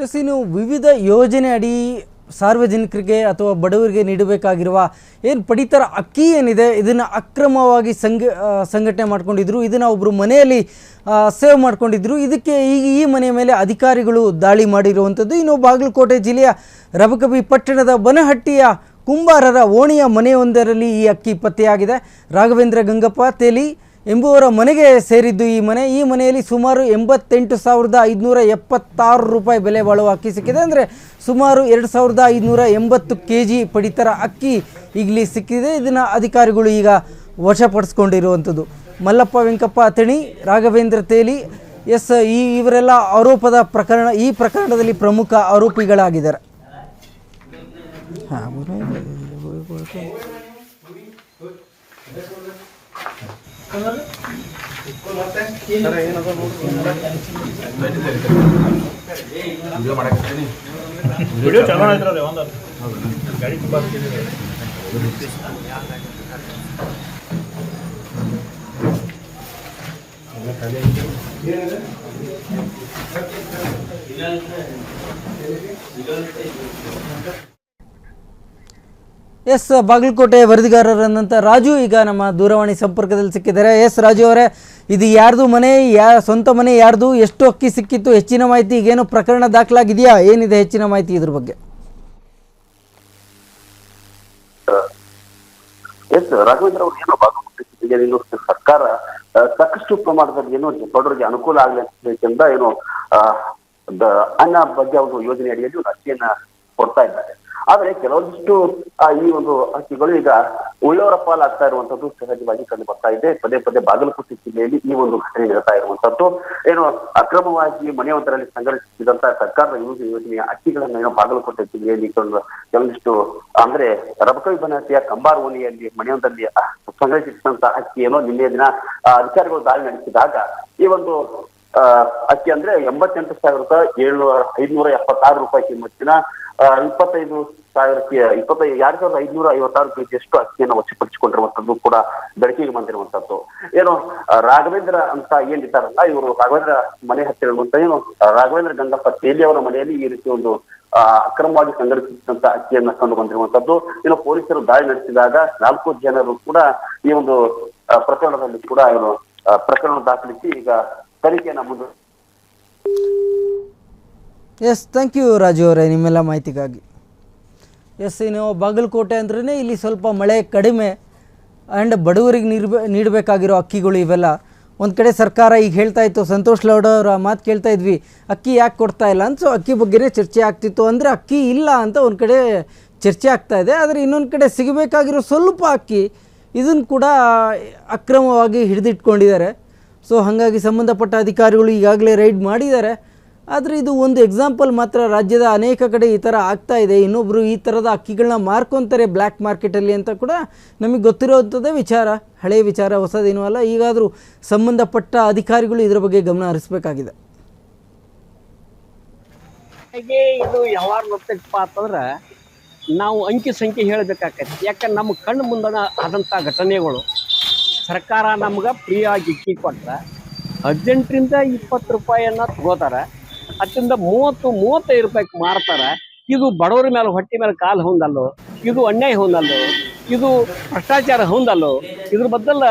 S, ಇನ್ನು ವಿವಿಧ ಯೋಜನೆ ಅಡಿ ಸಾರ್ವಜನಿಕರಿಗೆ ಅಥವಾ ಬಡವರಿಗೆ ನೀಡಬೇಕಾಗಿರುವ ಏನು ಪಡಿತರ ಅಕ್ಕಿ ಏನಿದೆ ಇದನ್ನು ಅಕ್ರಮವಾಗಿ ಸಂಘಟನೆ ಮಾಡ್ಕೊಂಡಿದ್ರು. ಇದನ್ನು ಒಬ್ಬರು ಮನೆಯಲ್ಲಿ ಸೇವ್ ಮಾಡ್ಕೊಂಡಿದ್ರು. ಇದಕ್ಕೆ ಈಗ ಈ ಮನೆಯ ಮೇಲೆ ಅಧಿಕಾರಿಗಳು ದಾಳಿ ಮಾಡಿರುವಂಥದ್ದು. ಇನ್ನು ಬಾಗಲಕೋಟೆ ಜಿಲ್ಲೆಯ ರಬಕವಿ ಪಟ್ಟಣದ ಬನಹಟ್ಟಿಯ ಕುಂಬಾರರ ಓಣಿಯ ಮನೆಯೊಂದರಲ್ಲಿ ಈ ಅಕ್ಕಿ ಪತ್ತೆಯಾಗಿದೆ. ರಾಘವೇಂದ್ರ ಗಂಗಪ್ಪ ತೇಲಿ ಎಂಬುವರ ಮನೆಗೆ ಸೇರಿದ್ದು ಈ ಮನೆಯಲ್ಲಿ ಸುಮಾರು 88,576 ರೂಪಾಯಿ ಬೆಲೆ ಬಾಳುವ ಅಕ್ಕಿ ಸಿಕ್ಕಿದೆ. ಅಂದರೆ ಸುಮಾರು 2,580 kg ಪಡಿತರ ಅಕ್ಕಿ ಈಗಲಿ ಸಿಕ್ಕಿದೆ. ಇದನ್ನು ಅಧಿಕಾರಿಗಳು ಈಗ ವಶಪಡಿಸ್ಕೊಂಡಿರುವಂಥದ್ದು. ಮಲ್ಲಪ್ಪ ವೆಂಕಪ್ಪ ಅತಣಿ, ರಾಘವೇಂದ್ರ ತೇಲಿ, ಎಸ್ ಇವರೆಲ್ಲ ಈ ಪ್ರಕರಣದಲ್ಲಿ ಪ್ರಮುಖ ಆರೋಪಿಗಳಾಗಿದ್ದಾರೆ. ಎಸ್, ಬಾಗಲಕೋಟೆ ವರದಿಗಾರರಂತ ರಾಜು ಈಗ ನಮ್ಮ ದೂರವಾಣಿ ಸಂಪರ್ಕದಲ್ಲಿ ಸಿಕ್ಕಿದ್ದಾರೆ. ಎಸ್ ರಾಜು ಅವರೇ, ಇದು ಯಾರ್ದು ಮನೆ, ಸ್ವಂತ ಮನೆ ಯಾರ್ದು, ಎಷ್ಟು ಅಕ್ಕಿ ಸಿಕ್ಕಿತ್ತು, ಹೆಚ್ಚಿನ ಮಾಹಿತಿ ಈಗೇನು ಪ್ರಕರಣ ದಾಖಲಾಗಿದೆಯಾ, ಏನಿದೆ ಹೆಚ್ಚಿನ ಮಾಹಿತಿ ಇದ್ರ ಬಗ್ಗೆ? ಎಸ್ ರಾಘವೇಂದ್ರ ಅವರು ಏನು ಬಾಗಲಕೋಟೆ ಜಿಲ್ಲೆಯಲ್ಲಿ ಸರ್ಕಾರ ಸಾಕಷ್ಟು ಪ್ರಮಾಣದಲ್ಲಿ ಏನು ಬಡವರಿಗೆ ಅನುಕೂಲ ಆಗ್ಲಿಕ್ಕಿಂತ ಏನು ಅನ್ನ ಬಗ್ಗೆ ಒಂದು ಯೋಜನೆ ಅಡಿಯಲ್ಲಿ ಒಂದು ಅಕ್ಕಿಯನ್ನ ಕೊಡ್ತಾ ಇದ್ದಾರೆ. ಆದ್ರೆ ಕೆಲವೊಂದಿಷ್ಟು ಈ ಒಂದು ಅಕ್ಕಿಗಳು ಈಗ ಉಳ್ಳವರ ಪಾಲಾಗ್ತಾ ಇರುವಂತದ್ದು ಸಹಜವಾಗಿ ಕಂಡು ಬರ್ತಾ ಇದೆ. ಪದೇ ಪದೇ ಬಾಗಲಕೋಟೆ ಜಿಲ್ಲೆಯಲ್ಲಿ ಈ ಒಂದು ಘಟನೆ ನಡೆತಾ ಇರುವಂತದ್ದು. ಏನು ಅಕ್ರಮವಾಗಿ ಮನೆಯೊಂದರಲ್ಲಿ ಸಂಗ್ರಹಿಸಿದಂತ ಸರ್ಕಾರದ ಯೋಜನೆಯ ಅಕ್ಕಿಗಳನ್ನ ಏನೋ ಬಾಗಲಕೋಟೆ ಜಿಲ್ಲೆಯಲ್ಲಿ ಕೆಲವೊಂದಿಷ್ಟು ಅಂದ್ರೆ ರಬಕವಿ ಬನಹಟ್ಟಿಯ ಕಂಬಾರ್ ಓಣಿಯಲ್ಲಿ ಮನೆಯೊಂದರಲ್ಲಿ ಸಂಗ್ರಹಿಸಿದಂತ ಅಕ್ಕಿ ಏನೋ ನಿನ್ನೆ ದಿನ ಅಧಿಕಾರಿಗಳು ದಾಳಿ ನಡೆಸಿದಾಗ ಈ ಒಂದು ಅಕ್ಕಿ ಅಂದ್ರೆ 88,576 ರೂಪಾಯಿ ಕಿಮ್ಮತ್ತಿನ 2,556 kg ಅಷ್ಟು ಅಕ್ಕಿಯನ್ನು ವಶಪಡಿಸಿಕೊಂಡಿರುವಂತದ್ದು ಕೂಡ ಬೆಳಕಿಗೆ ಬಂದಿರುವಂತದ್ದು. ಏನು ರಾಘವೇಂದ್ರ ಅಂತ ಏನಿದ್ದಾರಲ್ಲ, ಇವರು ರಾಘವೇಂದ್ರ ಮನೆ ಹತ್ತಿರ ಇರುವಂತ ಏನು ರಾಘವೇಂದ್ರ ಗಂಗಪ್ಪ ತೇಲಿ ಅವರ ಮನೆಯಲ್ಲಿ ಈ ರೀತಿ ಒಂದು ಅಕ್ರಮವಾಗಿ ಸಂಗ್ರಹಿಸಿದಂತ ಅಕ್ಕಿಯನ್ನ ಕಂಡು ಬಂದಿರುವಂತದ್ದು. ಇನ್ನು ಪೊಲೀಸರು ದಾಳಿ ನಡೆಸಿದಾಗ 4 ಜನರು ಕೂಡ ಈ ಒಂದು ಪ್ರಕರಣದಲ್ಲಿ ಕೂಡ ಇವರು ಪ್ರಕರಣ ದಾಖಲಿಸಿ ಈಗ ತನಿಖೆಯನ್ನ ಮುಂದೆ. ಎಸ್, ಥ್ಯಾಂಕ್ ಯು ರಾಜು ಅವರೇ ನಿಮ್ಮೆಲ್ಲ ಮಾಹಿತಿಗಾಗಿ. ಎಸ್, ಇನ್ನು ಬಾಗಲಕೋಟೆ ಅಂದ್ರೇ ಇಲ್ಲಿ ಸ್ವಲ್ಪ ಮಳೆ ಕಡಿಮೆ ಆ್ಯಂಡ್ ಬಡವರಿಗೆ ನೀಡಬೇಕಾಗಿರೋ ಅಕ್ಕಿಗಳು ಇವೆಲ್ಲ. ಒಂದು ಕಡೆ ಸರ್ಕಾರ ಈಗ ಹೇಳ್ತಾ ಇತ್ತು, ಸಂತೋಷ್ ಲೌಡ ಅವರ ಮಾತು ಕೇಳ್ತಾ ಇದ್ವಿ, ಅಕ್ಕಿ ಯಾಕೆ ಕೊಡ್ತಾ ಇಲ್ಲ ಅಂತ. ಸೊ ಅಕ್ಕಿ ಬಗ್ಗೆನೇ ಚರ್ಚೆ ಆಗ್ತಿತ್ತು. ಅಂದರೆ ಅಕ್ಕಿ ಇಲ್ಲ ಅಂತ ಒಂದು ಕಡೆ ಚರ್ಚೆ ಆಗ್ತಾ ಇದೆ. ಆದರೆ ಇನ್ನೊಂದು ಕಡೆ ಸಿಗಬೇಕಾಗಿರೋ ಸ್ವಲ್ಪ ಅಕ್ಕಿ ಇದನ್ನು ಕೂಡ ಅಕ್ರಮವಾಗಿ ಹಿಡಿದಿಟ್ಕೊಂಡಿದ್ದಾರೆ. ಸೊ ಹಾಗಾಗಿ ಸಂಬಂಧಪಟ್ಟ ಅಧಿಕಾರಿಗಳು ಈಗಾಗಲೇ ರೈಡ್ ಮಾಡಿದ್ದಾರೆ. ಆದರೆ ಇದು ಒಂದು ಎಕ್ಸಾಂಪಲ್ ಮಾತ್ರ. ರಾಜ್ಯದ ಅನೇಕ ಕಡೆ ಈ ಥರ ಆಗ್ತಾ ಇದೆ. ಇನ್ನೊಬ್ಬರು ಈ ಥರದ ಅಕ್ಕಿಗಳನ್ನ ಮಾರ್ಕೊತಾರೆ ಬ್ಲ್ಯಾಕ್ ಮಾರ್ಕೆಟಲ್ಲಿ ಅಂತ ಕೂಡ ನಮಗೆ ಗೊತ್ತಿರೋವಂಥದ್ದೇ ವಿಚಾರ. ಹಳೆಯ ವಿಚಾರ, ಹೊಸದೇನೂ ಅಲ್ಲ. ಈಗಾದರೂ ಸಂಬಂಧಪಟ್ಟ ಅಧಿಕಾರಿಗಳು ಇದರ ಬಗ್ಗೆ ಗಮನ ಹರಿಸಬೇಕಾಗಿದೆ. ಹಾಗೆ ಇದು ಯಾವಾಗ ಗೊತ್ತಪ್ಪ ಅಂತಂದ್ರೆ ನಾವು ಅಂಕಿ ಸಂಖ್ಯೆ ಹೇಳಬೇಕಾಗತ್ತೆ. ಯಾಕಂದ್ರೆ ನಮ್ಮ ಕಣ್ಣು ಮುಂದನ ಆದಂಥ ಘಟನೆಗಳು. ಸರ್ಕಾರ ನಮ್ಗೆ ಫ್ರೀಯಾಗಿ ಅಕ್ಕಿ ಕೊಟ್ಟರೆ 18ರಿಂದ 20 ರೂಪಾಯಿಯನ್ನು ತಗೋತಾರೆ. ಅದರಿಂದ 30-35 ರೂಪಾಯಿಗೆ ಮಾರ್ತಾರೆ. ಇದು ಬಡವರ ಮೇಲೆ ಹೊಟ್ಟೆ ಮೇಲೆ ಕಾಲು ಹೊಂದಲ್ಲೋ, ಇದು ಅನ್ಯಾಯ ಹೊಂದಲ್ಲೋ, ಇದು ಭ್ರಷ್ಟಾಚಾರ ಹೊಂದಲ್ಲೋ. ಇದ್ರ ಬದಲ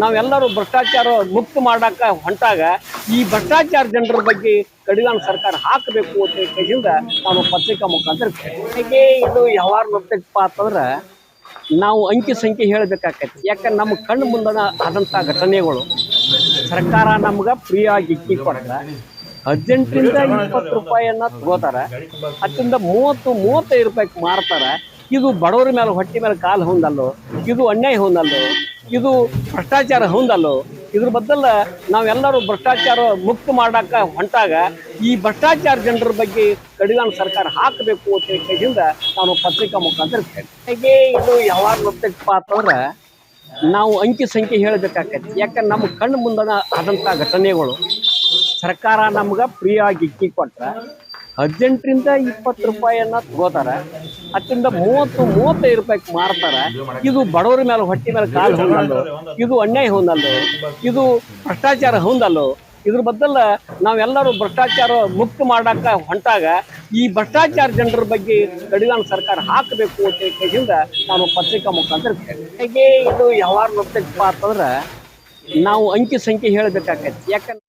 ನಾವೆಲ್ಲರೂ ಭ್ರಷ್ಟಾಚಾರ ಮುಕ್ತ ಮಾಡಾಕ ಹೊಂಟಾಗ ಈ ಭ್ರಷ್ಟಾಚಾರ ಜನರ ಬಗ್ಗೆ ಕಡಿವಾಣ ಸರ್ಕಾರ ಹಾಕಬೇಕು ಅಂತ ಕೈಯಿಂದ ನಾನು ಪತ್ರಿಕಾ ಮುಖಾಂತರ ಹೇಗೆ ಇದು ಯಾವಾಗ ಗೊತ್ತಪ್ಪ ಅಂತಂದ್ರೆ ನಾವು ಅಂಕಿ ಸಂಖ್ಯೆ ಹೇಳಬೇಕಾಗತ್ತೆ. ಯಾಕಂದ್ರೆ ನಮ್ಮ ಕಣ್ಣು ಮುಂದನ ಆದಂಥ ಘಟನೆಗಳು. ಸರ್ಕಾರ ನಮ್ಗೆ ಫ್ರೀಯಾಗಿ ಅಕ್ಕಿ ಕೊಟ್ಟರೆ 18ರಿಂದ 20 ರೂಪಾಯಿಯನ್ನು ತಗೋತಾರೆ. ಅದರಿಂದ 30-35 ರೂಪಾಯಿಗೆ ಮಾರ್ತಾರೆ. ಇದು ಬಡವರ ಮೇಲೆ ಹೊಟ್ಟೆ ಮೇಲೆ ಕಾಲು ಹೊಂದಲ್ಲೋ, ಇದು ಅನ್ಯಾಯ ಹೊಂದಲ್ಲೋ, ಇದು ಭ್ರಷ್ಟಾಚಾರ ಹೊಂದಲ್ಲೋ. ಇದ್ರ ಬದಲ ನಾವೆಲ್ಲರೂ ಭ್ರಷ್ಟಾಚಾರ ಮುಕ್ತ ಮಾಡಾಕ ಹೊಂಟಾಗ ಈ ಭ್ರಷ್ಟಾಚಾರ ಜನರ ಬಗ್ಗೆ ಕಡಿವಾಣ ಸರ್ಕಾರ ಹಾಕಬೇಕು ಅಂತ ಕೈಯಿಂದ ನಾನು ಪತ್ರಿಕಾ ಮುಖಾಂತರ ಹೇಗೆ ಇದು ಯಾವಾಗ ಗೊತ್ತಪ್ಪ ಅಂತಂದ್ರೆ ನಾವು ಅಂಕಿ ಸಂಖ್ಯೆ ಹೇಳಬೇಕಾಗತ್ತೆ. ಯಾಕಂದ್ರೆ ನಮ್ಮ ಕಣ್ಣು ಮುಂದನ ಆದಂಥ ಘಟನೆಗಳು. ಸರ್ಕಾರ ನಮ್ಗೆ ಫ್ರೀಯಾಗಿ ಅಕ್ಕಿ ಕೊಟ್ಟರೆ 18ರಿಂದ 20 ರೂಪಾಯಿಯನ್ನು ತಗೋತಾರೆ. ಅದರಿಂದ 30-35 ರೂಪಾಯಿಗೆ ಮಾರ್ತಾರೆ. ಇದು ಬಡವರ ಮೇಲೆ ಹೊಟ್ಟೆ ಮೇಲೆ ಕಾಲು ಹೊಂದಲ್ಲೋ, ಇದು ಅನ್ಯಾಯ ಹೊಂದಲ್ಲೋ, ಇದು ಭ್ರಷ್ಟಾಚಾರ ಹೊಂದಲ್ಲೋ. ಇದ್ರ ಬದಲ ನಾವೆಲ್ಲರೂ ಭ್ರಷ್ಟಾಚಾರ ಮುಕ್ತ ಮಾಡಾಕ ಹೊಂಟಾಗ ಈ ಭ್ರಷ್ಟಾಚಾರ ಜನರ ಬಗ್ಗೆ ಕಡಿವಾಣ ಸರ್ಕಾರ ಹಾಕಬೇಕು ಅಂತ ಕೇಳಿಂದ ನಾನು ಪತ್ರಿಕಾ ಮುಖಾಂತರ ಹೇಗೆ ಇದು ಯಾವಾಗ ನೋಡ್ತೈತಪ್ಪ ಅಂತಂದ್ರೆ ನಾವು ಅಂಕಿ ಸಂಖ್ಯೆ ಹೇಳಬೇಕಾಗತ್ತೆ. ಯಾಕಂದ್ರೆ